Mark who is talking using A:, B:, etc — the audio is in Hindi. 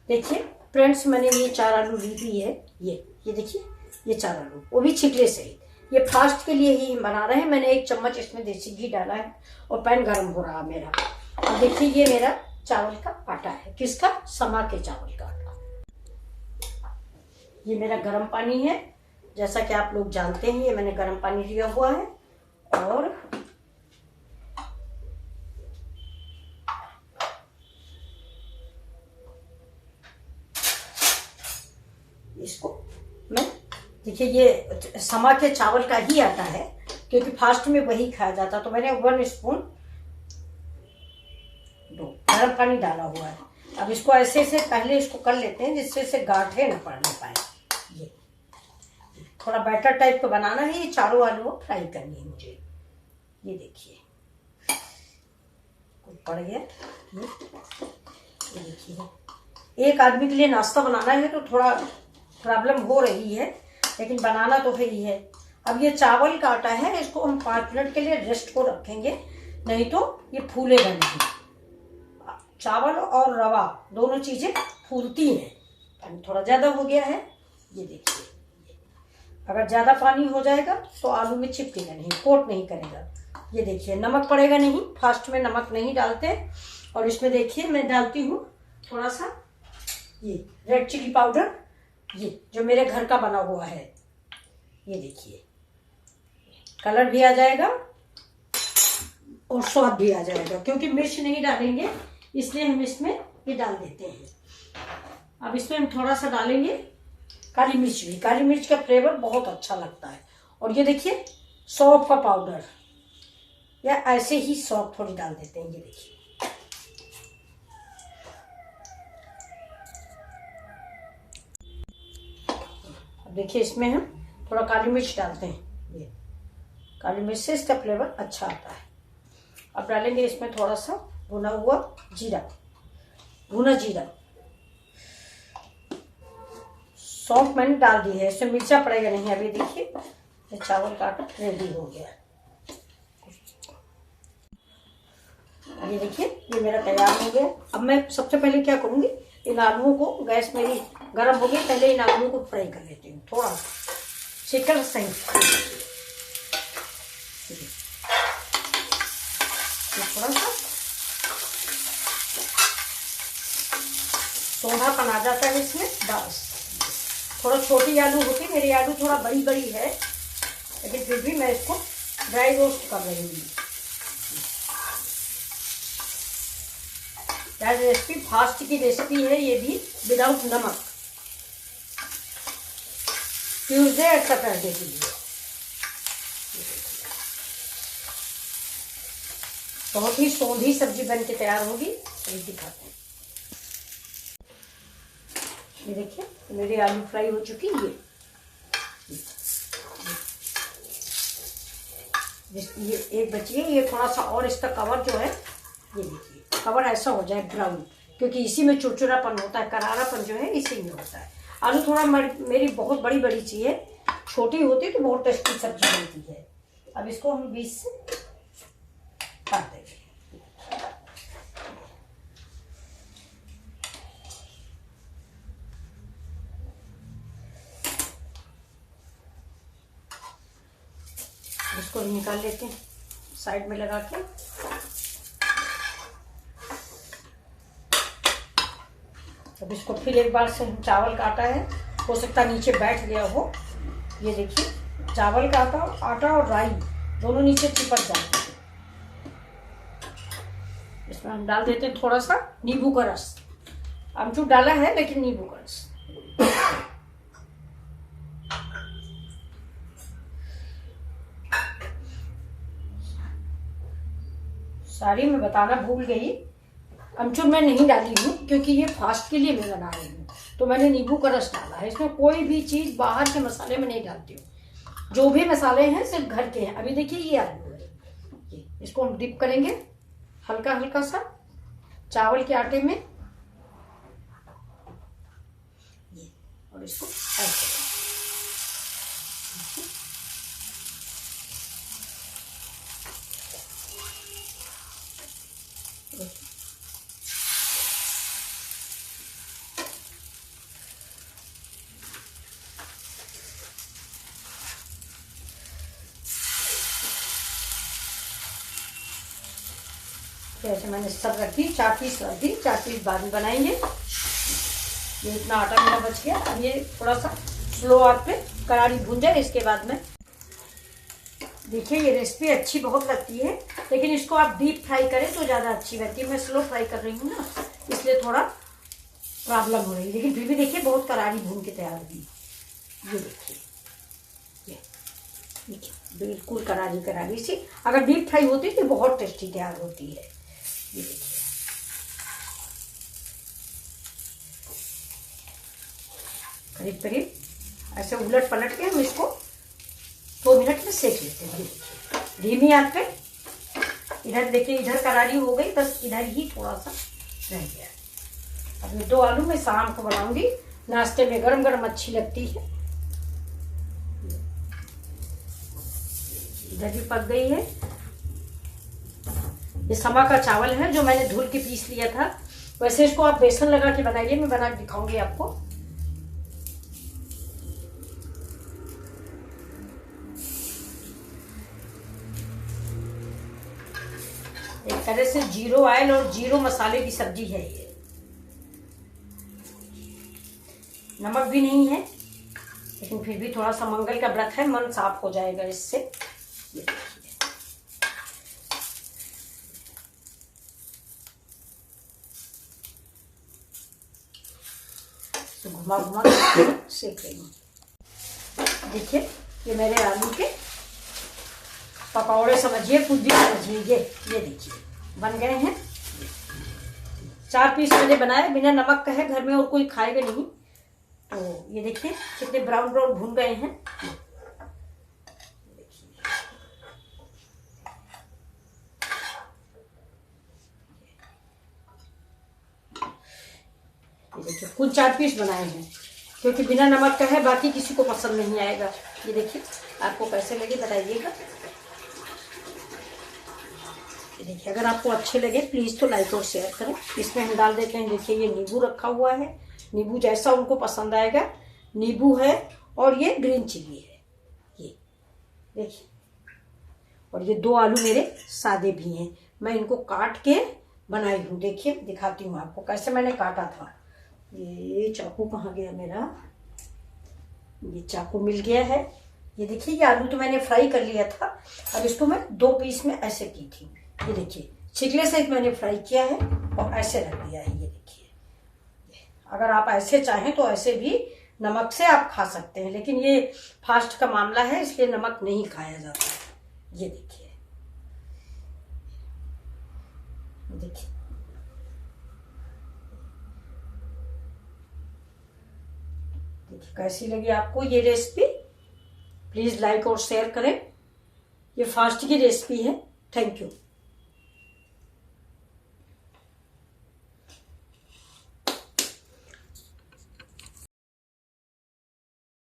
A: देखिए फ्रेंड्स, मैंने ये 4 आलू ली हुई है। ये देखिए, ये 4 आलू, वो भी छिकले से ही। ये फास्ट के लिए ही बना रहे हैं। मैंने 1 चम्मच इसमें देसी घी डाला है और पैन गर्म हो रहा मेरा। और देखिए ये मेरा चावल का आटा है। किसका? समा के चावल का आटा। ये मेरा गर्म पानी है, जैसा कि आप लोग जानते हैं। ये मैंने गर्म पानी लिया हुआ है और इसको मैं, देखिए ये समा के चावल का ही आटा है क्योंकि फास्ट में वही खाया जाता। तो मैंने 1 स्पून गर्म पानी डाला हुआ है। अब इसको ऐसे से पहले इसको कर लेते हैं जिससे इसे गांठें न पड़ने पाए। ये थोड़ा बैटर टाइप का बनाना है। ये चारों आलू फ्राई करनी है मुझे। ये देखिए कुछ पड़ गया। ये देखिए, एक आदमी के लिए नाश्ता बनाना है तो थोड़ा प्रॉब्लम हो रही है, लेकिन बनाना तो है ही है। अब ये चावल का आटा है, इसको हम 5 मिनट के लिए रेस्ट को रखेंगे, नहीं तो ये फूलेगा नहीं। चावल और रवा दोनों चीजें फूलती हैं। पानी थोड़ा ज्यादा हो गया है। ये देखिए, अगर ज्यादा पानी हो जाएगा तो आलू में चिपकेगा नहीं, कोट नहीं करेगा। ये देखिए, नमक पड़ेगा नहीं, फास्ट में नमक नहीं डालते। और इसमें देखिए मैं डालती हूँ थोड़ा सा ये रेड चिली पाउडर, ये जो मेरे घर का बना हुआ है। ये देखिए, कलर भी आ जाएगा और स्वाद भी आ जाएगा, क्योंकि मिर्च नहीं डालेंगे इसलिए हम इसमें ये डाल देते हैं। अब इसमें हम थोड़ा सा डालेंगे काली मिर्च भी। काली मिर्च का फ्लेवर बहुत अच्छा लगता है। और ये देखिए सौंफ का पाउडर, या ऐसे ही सौंफ थोड़ी डाल देते हैं। ये देखिए, अब देखिए इसमें हम थोड़ा काली मिर्च डालते हैं। ये काली मिर्च से इसका फ्लेवर अच्छा आता है। अब डालेंगे इसमें थोड़ा सा भुना हुआ जीरा, भुना जीरा। सौंफ मैंने डाल दी है, इसमें मिर्चा पड़ेगा नहीं। अभी देखिए ये चावल का आटा रेडी हो गया। ये देखिए ये मेरा तैयार हो गया। अब मैं सबसे पहले क्या करूंगी, इन आलुओं को, गैस मेरी गर्म हो गई, पहले इन आलुओं को फ्राई कर लेती हूँ थोड़ा चिकन सही। थोड़ा सा सोनापन आ जाता है इसमें, बस। थोड़ा छोटी आलू होती, मेरी आलू थोड़ा बड़ी बड़ी है, लेकिन फिर भी मैं इसको ड्राई रोस्ट कर रही हूँ। रेसिपी फास्ट की रेसिपी है, ये भी विदाउट नमक, ट्यूसडे और सैटरडे के लिए। बहुत ही सौंधी सब्जी बन के तैयार होगी, ये दिखाते हैं। ये देखिए मेरी आलू फ्राई हो चुकी है। ये एक बची है, ये थोड़ा सा और इसका कवर जो है, ये देखिए कवर ऐसा हो जाए ब्राउन, क्योंकि इसी में चुरचुरापन होता है, करारापन जो है इसी में होता है। आलू थोड़ा मेरी बहुत बड़ी बड़ी चाहिए, छोटी होती तो बहुत टेस्टी सब्जी बनती है। अब इसको हम 20 से काट देंगे। इसको निकाल लेते हैं साइड में लगा के। अब इसको फिर एक बार से चावल का आटा है, हो सकता है नीचे बैठ गया हो। ये देखिए चावल का आटा और राई दोनों नीचे चिपक जाते हैं। इसमें हम डाल देते हैं थोड़ा सा नींबू का रस। आमचूर डाला है लेकिन नींबू का रस। सारी मैं बताना भूल गई, अमचूर मैं नहीं डाली हूँ क्योंकि ये फास्ट के लिए मैं बना रही हूँ, तो मैंने नींबू का रस डाला है। इसमें कोई भी चीज बाहर के मसाले में नहीं डालती हूँ, जो भी मसाले हैं सिर्फ घर के हैं। अभी देखिए ये आलू है, ये इसको हम डिप करेंगे हल्का हल्का सा चावल के आटे में, ये, और इसको ऐसे तो ऐसे मैंने सब रख दी, 4 पीस रख दी, 4 पीस बाद में बनाएंगे। ये इतना आटा मेरा बच गया। अब ये थोड़ा सा स्लो आंच पे करारी भून जाए, इसके बाद में देखिए ये रेसिपी अच्छी बहुत लगती है, लेकिन इसको आप डीप फ्राई करें तो ज़्यादा अच्छी लगती है। मैं स्लो फ्राई कर रही हूँ ना, इसलिए थोड़ा प्रॉब्लम हो रही है, लेकिन फिर भी देखिए बहुत करारी भून के तैयार हुई। ये देखिए, ये देखिए बिल्कुल करारी करारी सी। अगर डीप फ्राई होती तो बहुत टेस्टी तैयार होती है। ये देखिए करीब करीब ऐसे उलट पलट के हम इसको 2 मिनट में सेक लेते हैं। धीमी आंच पे। इधर देखिए, इधर करारी हो गई, बस इधर ही थोड़ा सा रह गया। अब ये 2 आलू मैं शाम को बनाऊंगी, नाश्ते में गरम गरम अच्छी लगती है। इधर भी पक गई है। ये समा का चावल है जो मैंने धुल के पीस लिया था। वैसे इसको आप बेसन लगा के बनाइए, मैं बना के दिखाऊंगी आपको। एक तरह से 0 ऑयल और 0 मसाले की सब्जी है ये। नमक भी नहीं है, लेकिन फिर भी थोड़ा सा मंगल का व्रत है, मन साफ हो जाएगा इससे। ये देखिए, तो घुमा घुमा सेक रही हूँ। देखिए ये मेरे आलू के पकौड़े समझिए, कुछ भी समझिए। ये देखिए बन गए हैं। 4 पीस मैंने बनाए, बिना नमक का है, घर में और कोई खाएगा नहीं। तो ये देखिए कितने ब्राउन ब्राउन भून गए हैं। ये देखिए कुल 4 पीस बनाए हैं, क्योंकि बिना नमक का है, बाकी किसी को पसंद नहीं आएगा। ये देखिए आपको कैसे लगे बताइएगा। देखिए अगर आपको अच्छे लगे प्लीज़ तो लाइक और शेयर करें। इसमें हम डाल देते हैं, देखिए ये नींबू रखा हुआ है, नींबू जैसा उनको पसंद आएगा। नींबू है और ये ग्रीन चिली है, ये देखिए। और ये 2 आलू मेरे सादे भी हैं, मैं इनको काट के बनाई हूँ। देखिए दिखाती हूँ आपको कैसे मैंने काटा था। ये चाकू कहाँ गया मेरा, ये चाकू मिल गया है। ये देखिए ये आलू तो मैंने फ्राई कर लिया था, अब इसको मैं 2 पीस में ऐसे की थी। ये देखिए छिकले से मैंने फ्राई किया है और ऐसे रख दिया है। ये देखिए, अगर आप ऐसे चाहें तो ऐसे भी नमक से आप खा सकते हैं, लेकिन ये फास्ट का मामला है इसलिए नमक नहीं खाया जाता है। ये देखिए, देखिए देखिए कैसी लगी आपको ये रेसिपी। प्लीज लाइक और शेयर करें। ये फास्ट की रेसिपी है। Thank you.